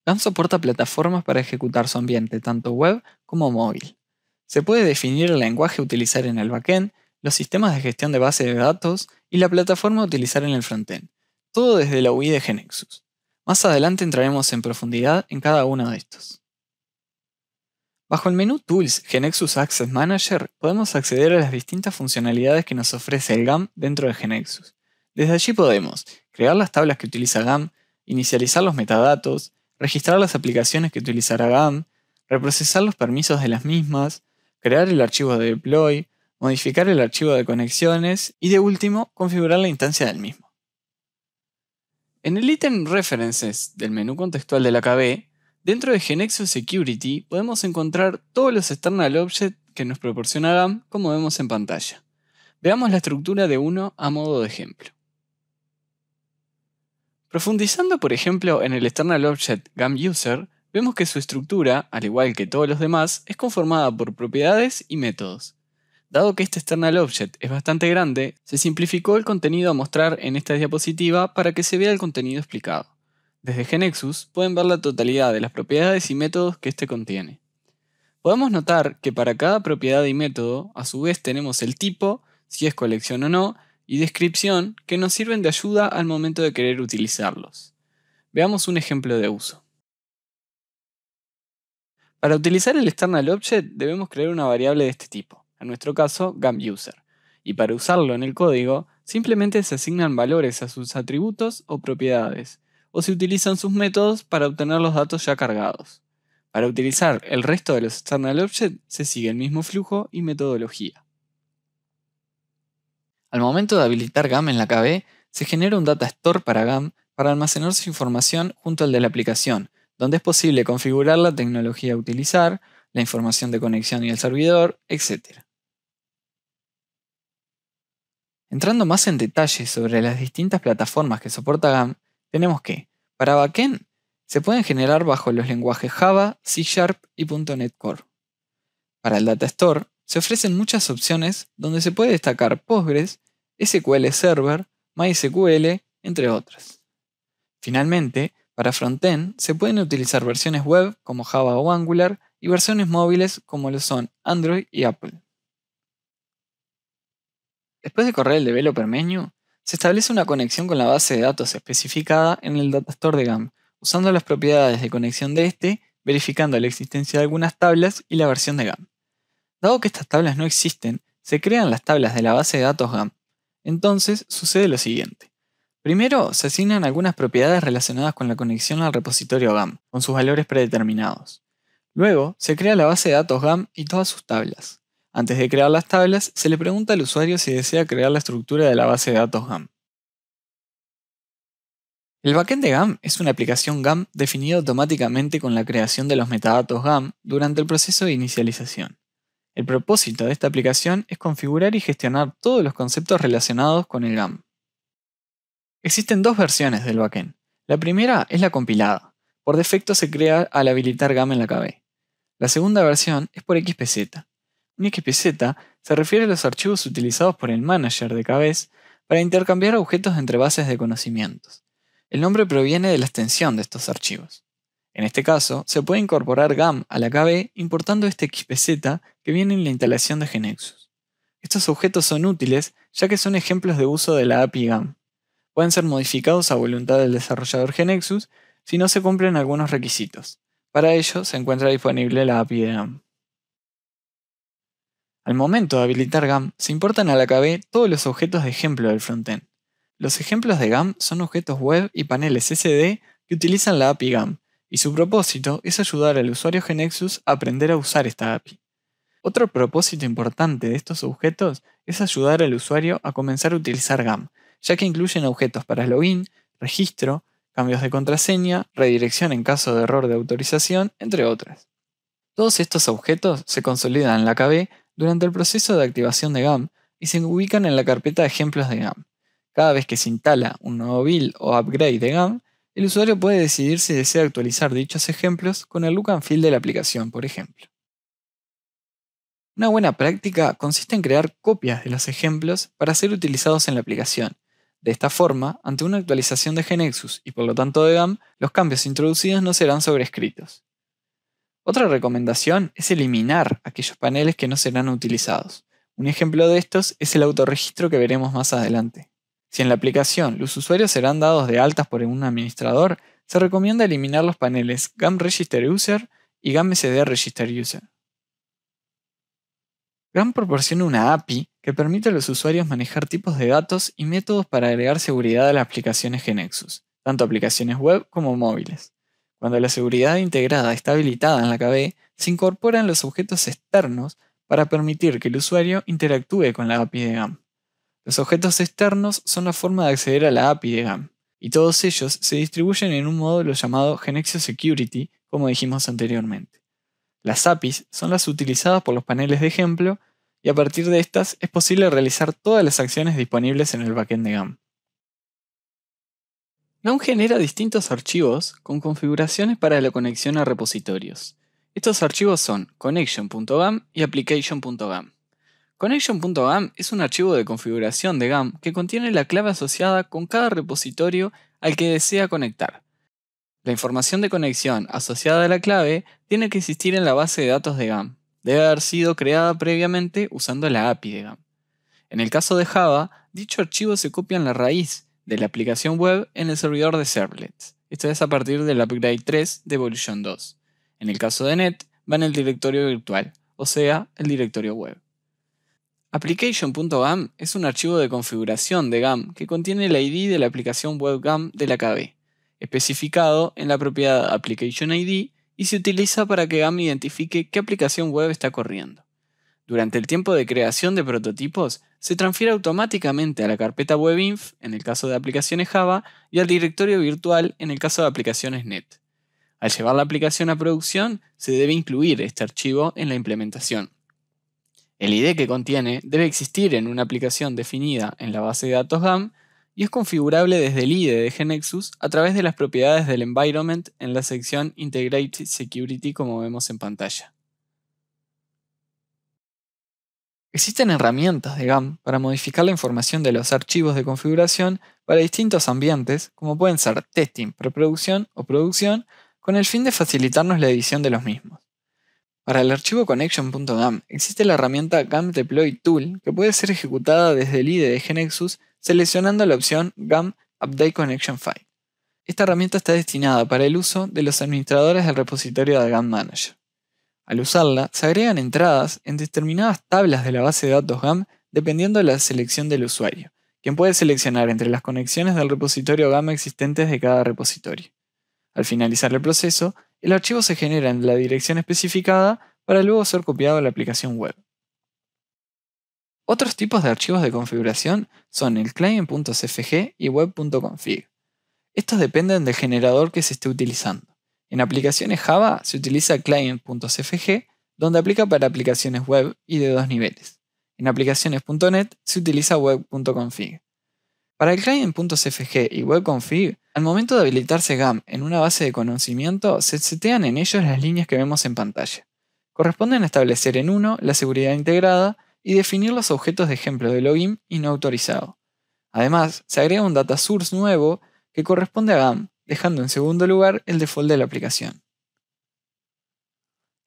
GAMP soporta plataformas para ejecutar su ambiente tanto web como móvil. Se puede definir el lenguaje a utilizar en el backend, los sistemas de gestión de base de datos y la plataforma a utilizar en el frontend, todo desde la UI de GeneXus. Más adelante entraremos en profundidad en cada uno de estos. Bajo el menú Tools GeneXus Access Manager podemos acceder a las distintas funcionalidades que nos ofrece el GAMP dentro de GeneXus. Desde allí podemos crear las tablas que utiliza GAMP, inicializar los metadatos, registrar las aplicaciones que utilizará GAMP, reprocesar los permisos de las mismas, crear el archivo de deploy, modificar el archivo de conexiones y de último, configurar la instancia del mismo. En el ítem References del menú contextual de la KB, dentro de GeneXus Security podemos encontrar todos los external objects que nos proporciona GAMP como vemos en pantalla. Veamos la estructura de uno a modo de ejemplo. Profundizando por ejemplo en el external object GAMP User, vemos que su estructura, al igual que todos los demás, es conformada por propiedades y métodos. Dado que este external object es bastante grande, se simplificó el contenido a mostrar en esta diapositiva para que se vea el contenido explicado. Desde GeneXus pueden ver la totalidad de las propiedades y métodos que este contiene. Podemos notar que para cada propiedad y método, a su vez tenemos el tipo, si es colección o no, y descripción que nos sirven de ayuda al momento de querer utilizarlos. Veamos un ejemplo de uso. Para utilizar el external object debemos crear una variable de este tipo, en nuestro caso GAMPUser, y para usarlo en el código simplemente se asignan valores a sus atributos o propiedades, o se utilizan sus métodos para obtener los datos ya cargados. Para utilizar el resto de los external objects se sigue el mismo flujo y metodología. Al momento de habilitar GAMP en la KB, se genera un data store para GAMP para almacenar su información junto al de la aplicación, donde es posible configurar la tecnología a utilizar, la información de conexión y el servidor, etc. Entrando más en detalle sobre las distintas plataformas que soporta GAMP, tenemos que, para backend, se pueden generar bajo los lenguajes Java, C# y .NET Core. Para el Data Store, se ofrecen muchas opciones donde se puede destacar Postgres, SQL Server, MySQL, entre otras. Finalmente, para frontend se pueden utilizar versiones web como Java o Angular y versiones móviles como lo son Android y Apple. Después de correr el developer menu, se establece una conexión con la base de datos especificada en el Data Store de GAMP, usando las propiedades de conexión de este, verificando la existencia de algunas tablas y la versión de GAMP. Dado que estas tablas no existen, se crean las tablas de la base de datos GAMP. Entonces sucede lo siguiente. Primero, se asignan algunas propiedades relacionadas con la conexión al repositorio GAMP, con sus valores predeterminados. Luego, se crea la base de datos GAMP y todas sus tablas. Antes de crear las tablas, se le pregunta al usuario si desea crear la estructura de la base de datos GAMP. El backend de GAMP es una aplicación GAMP definida automáticamente con la creación de los metadatos GAMP durante el proceso de inicialización. El propósito de esta aplicación es configurar y gestionar todos los conceptos relacionados con el GAMP. Existen dos versiones del backend. La primera es la compilada. Por defecto se crea al habilitar GAMP en la KB. La segunda versión es por XPZ. Un XPZ se refiere a los archivos utilizados por el manager de KBs para intercambiar objetos entre bases de conocimientos. El nombre proviene de la extensión de estos archivos. En este caso, se puede incorporar GAMP a la KB importando este XPZ que viene en la instalación de GeneXus. Estos objetos son útiles ya que son ejemplos de uso de la API GAMP. Pueden ser modificados a voluntad del desarrollador GeneXus si no se cumplen algunos requisitos. Para ello se encuentra disponible la API de GAMP. Al momento de habilitar GAMP, se importan a la KB todos los objetos de ejemplo del frontend. Los ejemplos de GAMP son objetos web y paneles SD que utilizan la API GAMP, y su propósito es ayudar al usuario GeneXus a aprender a usar esta API. Otro propósito importante de estos objetos es ayudar al usuario a comenzar a utilizar GAMP, ya que incluyen objetos para login, registro, cambios de contraseña, redirección en caso de error de autorización, entre otras. Todos estos objetos se consolidan en la KB durante el proceso de activación de GAMP y se ubican en la carpeta de ejemplos de GAMP. Cada vez que se instala un nuevo build o upgrade de GAMP, el usuario puede decidir si desea actualizar dichos ejemplos con el look and feel de la aplicación, por ejemplo. Una buena práctica consiste en crear copias de los ejemplos para ser utilizados en la aplicación. De esta forma, ante una actualización de GNexus y por lo tanto de GAM, los cambios introducidos no serán sobrescritos. Otra recomendación es eliminar aquellos paneles que no serán utilizados. Un ejemplo de estos es el autorregistro que veremos más adelante. Si en la aplicación los usuarios serán dados de altas por un administrador, se recomienda eliminar los paneles GAM Register User y GAM SD Register User. GAM proporciona una API que permite a los usuarios manejar tipos de datos y métodos para agregar seguridad a las aplicaciones GNexus, tanto aplicaciones web como móviles. Cuando la seguridad integrada está habilitada en la KB, se incorporan los objetos externos para permitir que el usuario interactúe con la API de GAM. Los objetos externos son la forma de acceder a la API de GAM, y todos ellos se distribuyen en un módulo llamado GNexus Security, como dijimos anteriormente. Las APIs son las utilizadas por los paneles de ejemplo, y a partir de estas es posible realizar todas las acciones disponibles en el backend de GAM. GAM genera distintos archivos con configuraciones para la conexión a repositorios. Estos archivos son connection.gam y application.gam. Connection.gam es un archivo de configuración de GAM que contiene la clave asociada con cada repositorio al que desea conectar. La información de conexión asociada a la clave tiene que existir en la base de datos de GAM. Debe haber sido creada previamente usando la API de GAM. En el caso de Java, dicho archivo se copia en la raíz de la aplicación web en el servidor de servlets. Esto es a partir del upgrade 3 de Evolution 2. En el caso de Net, va en el directorio virtual, o sea, el directorio web. Application.gam es un archivo de configuración de GAM que contiene el ID de la aplicación web GAM de la KB, especificado en la propiedad Application ID y se utiliza para que GAM identifique qué aplicación web está corriendo. Durante el tiempo de creación de prototipos, se transfiere automáticamente a la carpeta webinf en el caso de aplicaciones Java y al directorio virtual en el caso de aplicaciones Net. Al llevar la aplicación a producción, se debe incluir este archivo en la implementación. El ID que contiene debe existir en una aplicación definida en la base de datos GAM y es configurable desde el IDE de GNexus a través de las propiedades del environment en la sección Integrated Security como vemos en pantalla. Existen herramientas de GAM para modificar la información de los archivos de configuración para distintos ambientes, como pueden ser testing, preproducción o producción, con el fin de facilitarnos la edición de los mismos. Para el archivo connection.gam existe la herramienta GAM Deploy Tool que puede ser ejecutada desde el IDE de GNexus seleccionando la opción GAM Update Connection File. Esta herramienta está destinada para el uso de los administradores del repositorio de GAM Manager. Al usarla, se agregan entradas en determinadas tablas de la base de datos GAM dependiendo de la selección del usuario, quien puede seleccionar entre las conexiones del repositorio GAM existentes de cada repositorio. Al finalizar el proceso, el archivo se genera en la dirección especificada para luego ser copiado a la aplicación web. Otros tipos de archivos de configuración son el client.cfg y web.config. Estos dependen del generador que se esté utilizando. En aplicaciones Java se utiliza client.cfg, donde aplica para aplicaciones web y de dos niveles. En aplicaciones .NET se utiliza web.config. Para el client.cfg y web.config, al momento de habilitarse GAM en una base de conocimiento, se setean en ellos las líneas que vemos en pantalla. Corresponden a establecer en uno la seguridad integrada y definir los objetos de ejemplo de login y no autorizado. Además, se agrega un data source nuevo que corresponde a GAM, dejando en segundo lugar el default de la aplicación.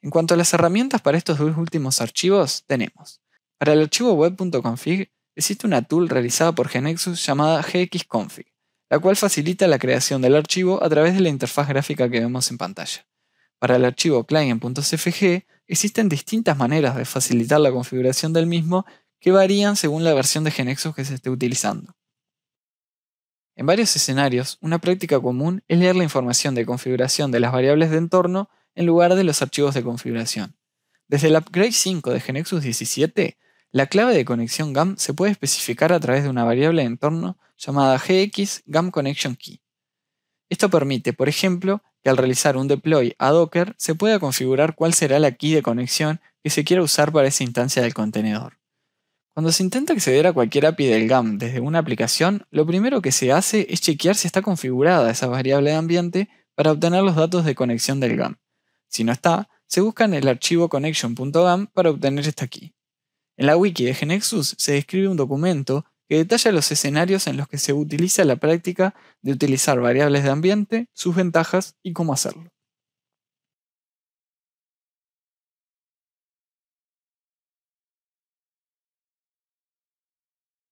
En cuanto a las herramientas para estos dos últimos archivos, tenemos. Para el archivo web.config, existe una tool realizada por GNexus llamada gxconfig, la cual facilita la creación del archivo a través de la interfaz gráfica que vemos en pantalla. Para el archivo client.cfg, existen distintas maneras de facilitar la configuración del mismo que varían según la versión de GNexus que se esté utilizando. En varios escenarios, una práctica común es leer la información de configuración de las variables de entorno en lugar de los archivos de configuración. Desde el upgrade 5 de GNexus 17, la clave de conexión GAM se puede especificar a través de una variable de entorno llamada gx-gam-connection-key. Esto permite, por ejemplo, que al realizar un deploy a Docker se pueda configurar cuál será la key de conexión que se quiera usar para esa instancia del contenedor. Cuando se intenta acceder a cualquier API del GAM desde una aplicación, lo primero que se hace es chequear si está configurada esa variable de ambiente para obtener los datos de conexión del GAM. Si no está, se busca en el archivo connection.gam para obtener esta key. En la wiki de GNexus se describe un documento que detalla los escenarios en los que se utiliza la práctica de utilizar variables de ambiente, sus ventajas y cómo hacerlo.